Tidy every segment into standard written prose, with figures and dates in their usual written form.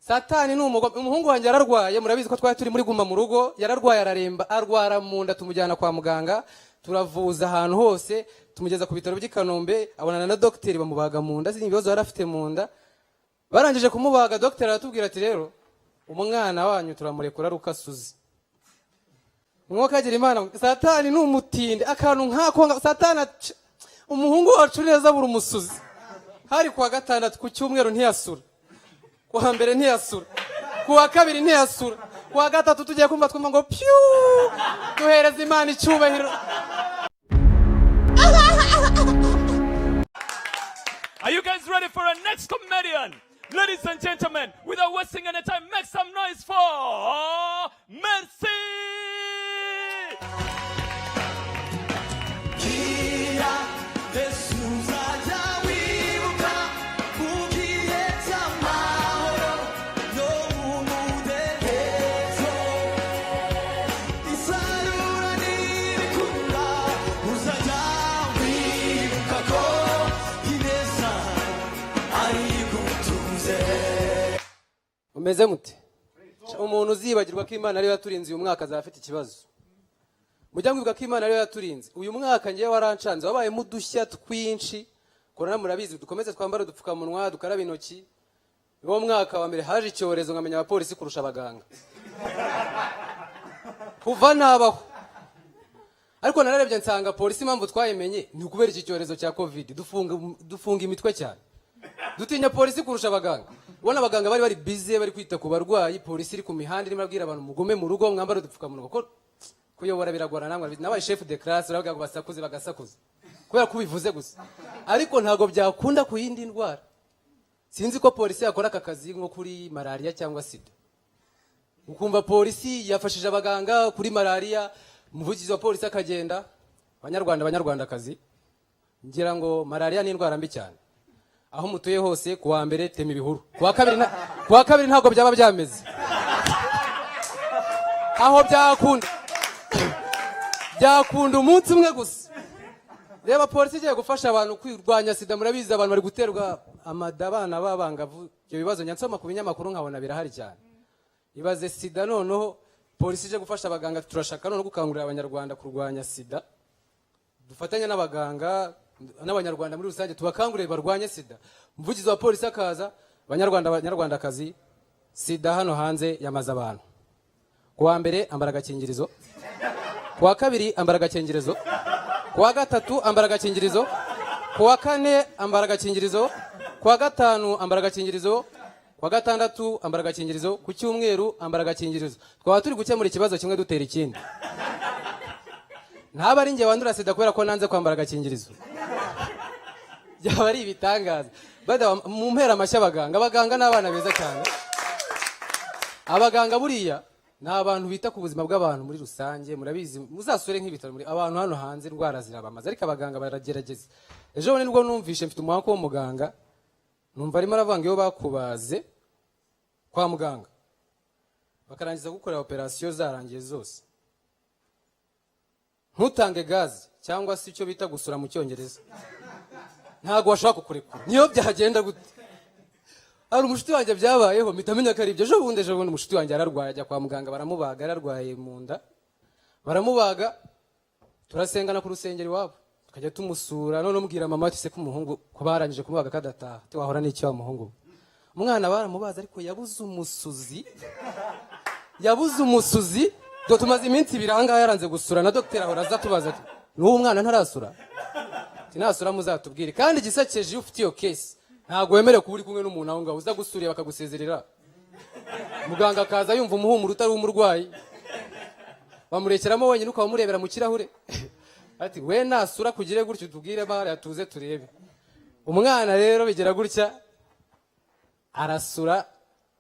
Satani ni umugome. Umuhungu wanjye yararwaye, murabizi ko twari turi muri guma mu rugo, yararwaye araremba, arwara mu nda, tumujyana kwa muganga, turavuza ahantu hose, tumugeza ku bitaro by'i Kanombe, abonana na docteur bamubaga mu nda, ibibazo yari afite mu nda. Barangije kumubaga, docteur aratubwira ati rero umwana wanyu turamurekura rukasuzi. Mwuka agira Imana. Satani ni umutinde, akantu nkako Satani umuhungu wacu neza buri umusuzi. Hari kuwa gatandatu ku cyumweru ntiyasura, kuwa mbere ntiyasura, kuwa kabiri ntiyasura, kuwa gatatu tugiye kumva twumva ngo pyu duhereza Imana icyubahiro. Are you guys ready for our next comedian? Ladies and gentlemen, without wasting any time, make some noise for Mercy! Umeze mute? Umuntu uzibagirwa ko Imana ariyo yaturinze uyu mwaka azafite ikibazo. Mujya mwibuka ko Imana ariyo yaturinze. Uyu mwaka ngiye warancanze, wabaye mu dushya twinshi. Korona murabizi, dukomeze twambara udupfukamunwa, dukaraba intoki. Uwo mwaka wa mbere haje icyorezo nkamenya abapolisi kurusha abaganga. Kuva nabaho. Ariko nararebye nsanga polisi impamvu twayimenye ni ukubera iki cyorezo cya Covid. Dufunga imitwe cyane. Dutinya polisi kurusha abaganga. Ubona abaganga bari busy bari kwita ku barwayi, polisi iri ku mihanda irimo abwira abantu mugume mu rugo mwambara udupfukamunwa. Ko kuyobora biragora namwe, nabaye chef de classe uravuga ngo basakuze bagasakuza. Kubera kubivuze gusa. Ariko ntago byakunda ku yindi ndwara. Sinzi ko polisi yakora aka kazi nko kuri malaria cyangwa sida. Ukumva polisi yafashije abaganga kuri malaria, umuvugizi wa polisi akagenda, abanyarwandakazi ngira ngo malaria ni indwara mbi cyane. Aho mutuye hose kuwa mbere tema ibihuru, kuwa kabiri ntago byaba byameze. Aho byakunda umunsi umwe gusa. Reba polisi igiye gufasha abantu kwirwanya sida, murabizi abantu bari guterwa amadabana babangavu. Ibyo bibazo nyansoma ku binyamakuru nkabona birahari cyane. Ibaze sida noneho polisi ije gufasha abaganga, turashaka none gukangurira abanyarwanda kurwanya sida. Dufatanya n'abaganga n'abanyarwanda muri rusange tubakangurire barwanye sida. Umuvugizi wa polisi akaza, abanyarwandakazi, sida hano hanze yamaze abantu. Kuwa mbere ambara agakingirizo, kuwa kabiri ambara agakingirizo, kuwa gatatu ambara agakingirizo, kuwa kane ambara agakingirizo, kuwa gatanu ambara agakingirizo, kuwa gatandatu ambara agakingirizo, ku cyumweru ambara agakingirizo. Twaba turi gukemura ikibazo kimwe dutera ikindi. Ntaba ari nge wandura sida kubera ko nanze kwambara agakingirizo. Byaba ari ibitangaza. Bada mu mpera amashya abaganga n'abana beza cyane. Abaganga buriya ni abantu bita ku buzima bw'abantu muri rusange, murabizi muzasure nk'ibitaro muri abantu hano hanze indwara zirabamaze, ariko abaganga baragerageza. Ejo bundi nibwo numvishe mfite umuhanga wo muganga, numva arimo aravanga iyo bakubaze kwa muganga bakarangiza gukora operation zarangiye zose, ntutange gazi cyangwa se icyo bita gusura mu cyongereza, ntago washaka kukurekura. Niyo byagenda gute? Ari umushiti wanjye byabayeho mitamenya ko ari ibyo. Ejo bundi umushiti wanjye ararwaye, ajya kwa muganga baramubaga, ararwaye mu nda, baramubaga, turasengana ku rusengero iwabo, tukajya tumusura. None umubwira mama ati se ko umuhungu ko barangije kumubaga kadataha, ati wahora n'iki wa muhungu. Umwana baramubaza ariko yabuze umusuzi. Do tumaze iminsi biranga yaranze gusura, na docteur ahora aza tubaza ati n'uwo mwana ntarasura. Ati nasura muzatubwire. Kandi gisakeje iyo ufite iyo case ntago wemerewe kuba uri kumwe n'umuntu aho ngaho, uza gusuriye bakagusezerera. Muganga akaza yumva umuhumuro utari umurwayi, bamurekeramo wenyine ukaba murebera mu kirahure. Ati we nasura kugire gutyo tubwire bare atuze turebe. Umwana rero bigera gutya arasura.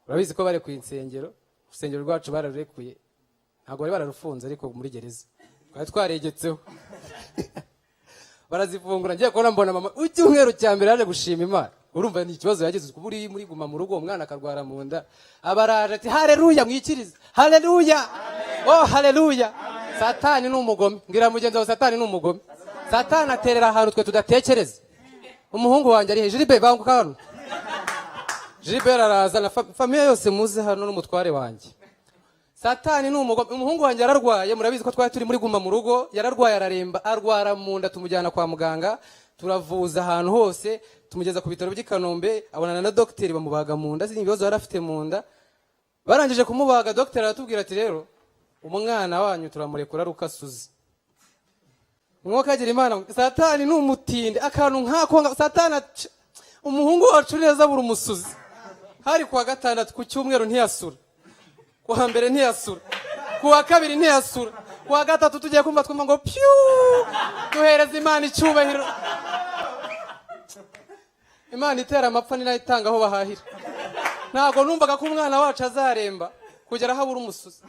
Urabizi ko bare ku insengero, urusengero rwacu bararekuye, ntago bari bararufunze ariko muri gereza twari twaregetseho. Barazifungura, ngiye kubona mbona mama icyumweru cya mbere yaje gushima Imana. Urumva ni ikibazo yagize kuburi muri guma mu rugo, umwana akarwara mu nda. Abaraje ati haleluya, mwikiriza haleluya, oh haleluya. Satani ni umugome, ngira mugenzi wa Satani ni umugome. Satani aterera ahantu twe tudatekereza. Umuhungu wanjye ari hejuru, be banguka hano Gilbert araza na famiye yose muze hano n'umutware wanjye. Satani ni umuhungu wanjye yararwaye, murabizi ko twari turi muri guma mu rugo, yararwaye araremba, arwara mu nda, tumujyana kwa muganga, turavuza ahantu hose, tumugeza ku bitaro by'i Kanombe, abonana na docteur bamubaga mu nda, sinzi ibibazo yarafite mu nda. Barangije kumubaga, docteur aratubwira ati rero umwana wanyu turamurekura rukasuzi. Mwuka agira Imana, Satani ni umutinde, akantu nkako Satani umuhungu wacu neza buri umusuzi. Hari kuwa gatandatu ku cyumweru ntiyasura, kuwa mbere ntiyasura, kuwa kabiri ntiyasura, kuwa gatatu tugiye kumva twumva ngo piu duhereza Imana icyubahiro. Imana itera amapfa ni nayo itanga aho bahahira. Ntago numvaga ko umwana wacu azaremba kugera aho abura umusuzi.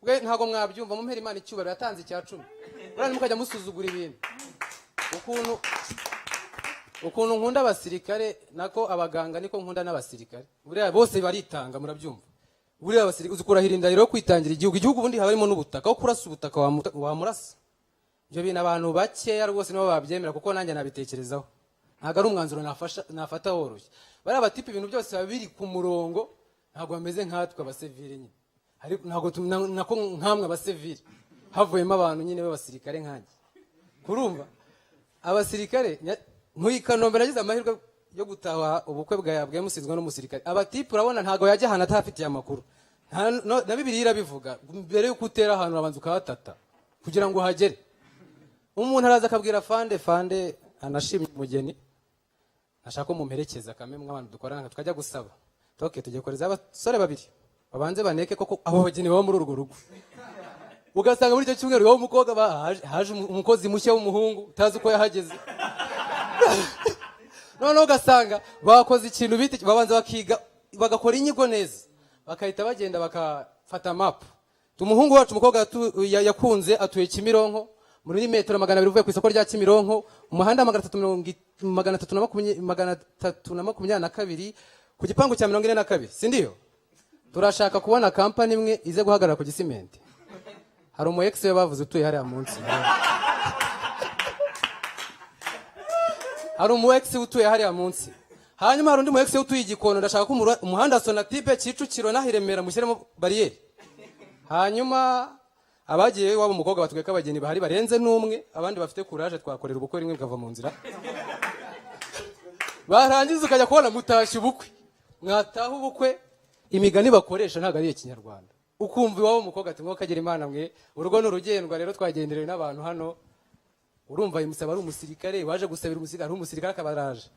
Bwe ntago mwabyumva, mumpera Imana icyubahiro, yatanze icya 10. Burani mukajya musuzugura ibintu. Ukuntu nkunda abasirikare nako abaganga niko nkunda n'abasirikare. Buriya bose baritanga, murabyumva. Buriya abasirikare uzikurahira indahiro kwitangira igihugu bundi habarimo n'ubutaka, aho kurasa ubutaka wamurasa. Ibyo bintu abantu bakeya rwose nibo babyemera, kuko nanjye nabitekerezaho. Ntago ari umwanzuro nafata woroshye. Bari abatipe ibintu byose babiri ku murongo, ntago bameze nkatwe abasivile nyine. Ariko ntago nako nkamwe abasivile havuyemo abantu nyine b'abasirikare nkanjye. Kurumva abasirikare muri Kanombe nagize amahirwe yo gutaha ubukwe bwa musizwe n'umusirikare. Abatipe urabona ntago yajya hana atafitiye amakuru. Na Bibiliya irabivuga, mbere yo kutera ahantu abanza ukahatata kugira ngo hagere. Umuntu araza akabwira fande anashimye umugeni, ashaka ko mumperekeza kamwe abantu dukorana tukajya gusaba. Tugiye koreza abasore babiri babanze baneke koko abo bageni baba muri urwo rugo. Ugasanga muri icyo cyumweru wowe umukobwa haje umukozi mushya w'umuhungu utazi uko yahageze. None ugasanga bakoze ikintu biti babanza bakiga bagakora inyigo neza, bakahita bagenda bakafata map. Tumuhungu wacu umukobwa yakunze atuye Kimironko muri metero 200 uvuye ku isoko rya Kimironko, umuhanda 322 ku gipangu cya 42, si ndiyo? Turashaka kubona company imwe ize guhagarara ku gisimenti. Hari umu ex bavuze utuye hariya munsi. Hari umu ex utuye hariya munsi. Hanyuma hari undi mu ex utuye Igikondo, ndashaka ko umuhanda Sonatibe Kicukiro nahiremera mushyiremo barriere. Hanyuma abagiye wabo umukobwa batweka abageni bahari barenze n'umwe, abandi bafite courage twakorera ubukwe rimwe bwava mu nzira. Barangiza ukajya kubona mutashye ubukwe. Mwataha ubukwe imigani bakoresha ntago ari ikinyarwanda. Ukumva iwabo umukobwa ati ngo kagira Imana mwe, urugo n'urugendwa rero twagenderewe n'abantu hano. Urumva imusaba ari umusirikare waje gusabira umusirikare, ari umusirikare akabaraje.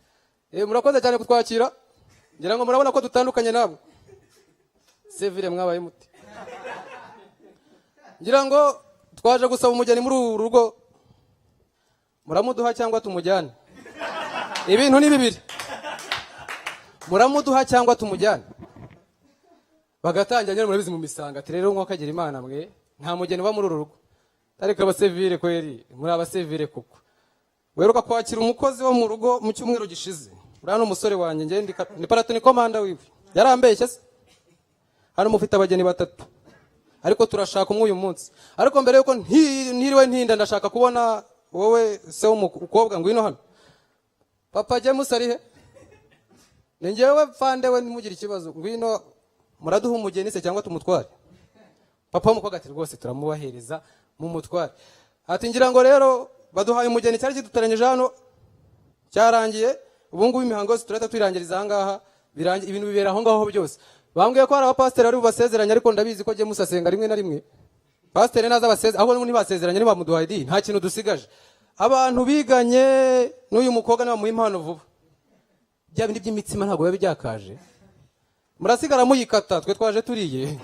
Murakoze cyane kutwakira. Ngira ngo murabona ko dutandukanye nabo. Sevire mwabaye muti. Ngira ngo twaje gusaba umugeni muri uru rugo. Muramuduha cyangwa tumujyane? Ibintu ni bibiri. Muramuduha cyangwa tumujyane? Bagatangira nyine murabizi mu misanga ati rero nko kagira Imana mwe, nta mugeni wa muri uru rugo. Tareka abasivile kweri, muri abasivile kuko. Weruka kwakira umukozi wo mu rugo mu cyumweru gishize. Urano umusore wanjye nge ni paratoni komanda wiwe. Yarambeshye se. Hano mufite abageni batatu. Ariko turashaka umwe uyu munsi. Ariko mbere yuko ntiriwe ntinda ndashaka kubona wowe se umukobwa ngwino hano. Papa James ari he? Nengewe fande we nimugira ikibazo. Ngwino muraduha umugeni se cyangwa tumutware? Papa umukobwa ati rwose turamubahereza mu mutware. Ati ngira ngo rero baduhaye umugeni cyari kidutaranyije hano cyarangiye, ubu ngubu imihango yose turata twirangiriza ahangaha, birangiye ibintu bibera aho ngaho byose. Bambwiye ko hari abapasiteri ari bubasezeranya, ariko ndabizi ko James asenga rimwe na rimwe. Pasiteri naza basezeranya, ahubwo ntibasezeranya ni bamuduhaye di, nta kintu dusigaje. Abantu biganye n'uyu mukobwa n'abamuha impano vuba. Bya bindi by'imitsima ntago biba byakaje. Murasigara muyikata, twe twaje turiye.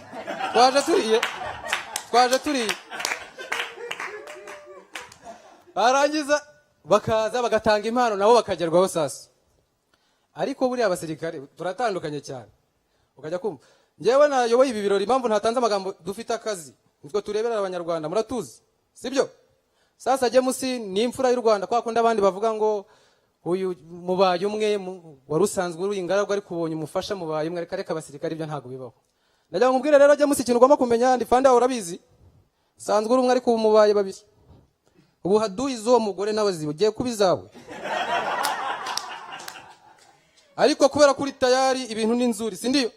Barangiza bakaza bagatanga impano nabo bakagerwaho sasa. Ariko buri abasirikare turatandukanye cyane. Ukajya kumva ngewe nayoboye ibi birori, impamvu ntatanze amagambo dufite akazi nitwo tureberera abanyarwanda muratuzi, sibyo? Sasa James ni imfura y'u Rwanda, kwa kundi abandi bavuga ngo uyu mubaye umwe warusanzwe uri ingaragwa ariko ubonye umufasha mubaye umwe, reka abasirikare ibyo ntago bibaho. Ndagira ngo mbwire rero James ikintu ugomba kumenya, ndi fanda urabizi, sanzwe uri umwe ariko umubaye babiri. Ubu haduyi zo mugore nawe zibugiye kubizawe. ariko kubera kuri tayari ibintu ni nzuri si ndio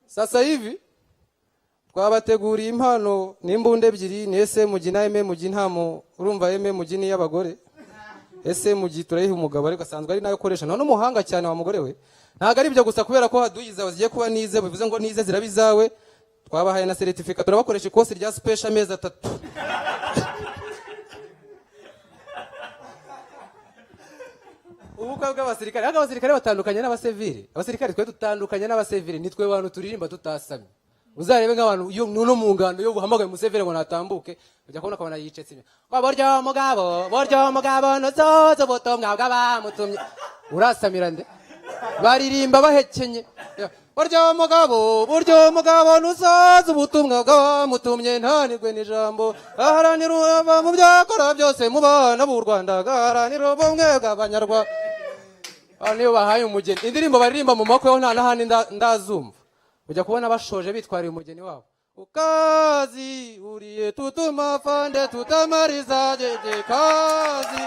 sasa hivi twabateguriye impano n'imbunda ebyiri ni SMG na MMG ntamo urumva MMG ni y'abagore SMG turayiha umugabo ariko asanzwe ari nayo koresha none umuhanga cyane wa mugore we ntago ari byo gusa kubera ko haduyiza baziye kuba nize bivuze ngo nize zirabizawe twabahaye na certificate turabakoresha ikosi rya special meza 3 ubukwe bw'abasirikare batandukanye n'abasivili abasirikare twe dutandukanye n'abasivili nitwe bantu turirimba tutasamye uzarebe nk'abantu iyo nuno mu ngando yo buhamagaye musevere ngo natambuke ujya kubona akabona yicetse imwe boryo mugabo nozozo butumwa bw'abamutumye urasamira nde baririmba bahekenye boryo mugabo nozozo butumwa bw'abamutumye ntanirwe n'ijambo aharanira uba mu byakora byose mu bana b'u Rwanda aharanira ubumwe bw'abanyarwanda niyo bahaye umugeni indirimbo baririmba mu makwe ho nta nahandi ndazumva ujya kubona bashoje bitwariye umugeni wabo ukazi uriye tutuma fande tutamariza jeje kazi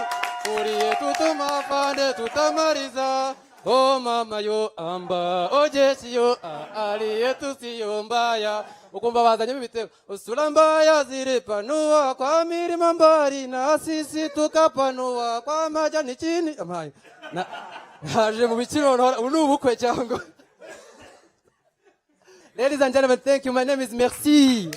uriye tutuma fande tutamariza oh mama yo amba ojesi yo aliye tusiyo mbaya ukumva bazanyemo ibitego usura mbaya ziripanua kwa mirima mbari na sisi tukapanua kwa majani chini amaye naje mu bikino n'ubukwe cyangwa. Ladies and gentlemen, thank you. My name is Merci.